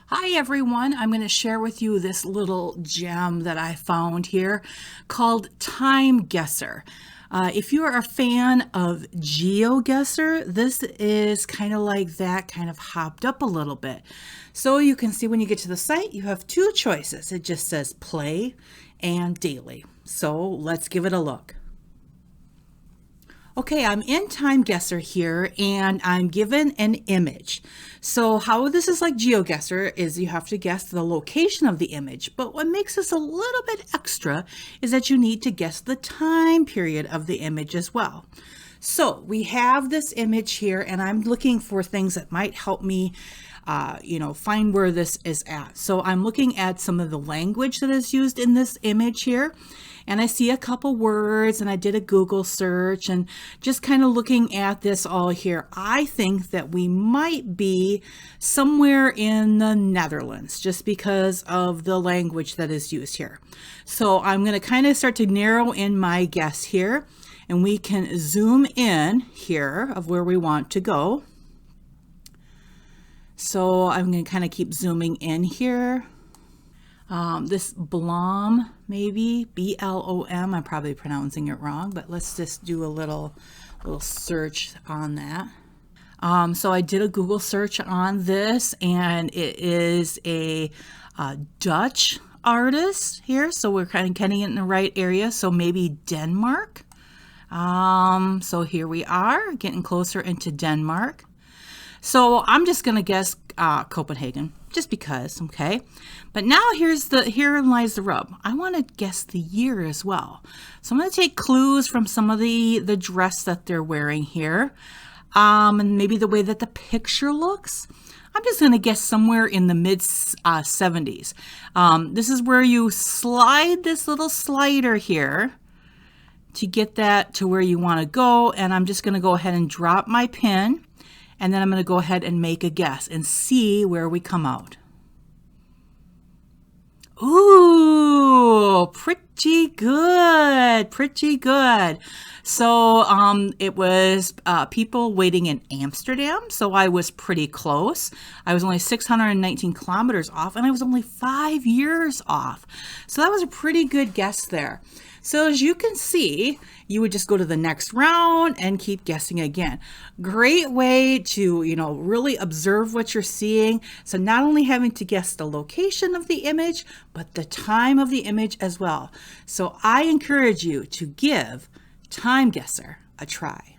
Hi everyone, I'm going to share with you this little gem that I found here called TimeGuessr. If you are a fan of GeoGuessr, this is kind of like that, kind of hopped up a little bit. So you can see when you get to the site, you have two choices. It just says play and daily. So let's give it a look. Okay, I'm in TimeGuessr here and I'm given an image. So how this is like GeoGuessr is you have to guess the location of the image, but what makes this a little bit extra is that you need to guess the time period of the image as well. So we have this image here and I'm looking for things that might help me find where this is at. So I'm looking at some of the language that is used in this image here. And I see a couple words and I did a Google search and just kind of looking at this all here. I think that we might be somewhere in the Netherlands just because of the language that is used here. So I'm going to kind of start to narrow in my guess here and we can zoom in here of where we want to go. So I'm going to kind of keep zooming in here. This Blom, maybe B-L-O-M. I'm probably pronouncing it wrong, but let's just do a little search on that. So I did a Google search on this, and it is a Dutch artist here. So we're kind of getting in the right area. So maybe Denmark. So here we are getting closer into Denmark. So I'm just going to guess Copenhagen, just because, okay? But now herein lies the rub. I want to guess the year as well. So I'm going to take clues from some of the dress that they're wearing here, and maybe the way that the picture looks. I'm just going to guess somewhere in the mid 70s. This is where you slide this little slider here to get that to where you want to go, and I'm just going to go ahead and drop my pin. And then I'm going to go ahead and make a guess and see where we come out. Ooh, pretty good, pretty good. So it was people waiting in Amsterdam, so I was pretty close. I was only 619 kilometers off, and I was only 5 years off. So that was a pretty good guess there. So as you can see, you would just go to the next round and keep guessing again. Great way to, really observe what you're seeing. So not only having to guess the location of the image, but the time of the image as well. So I encourage you to give TimeGuessr a try.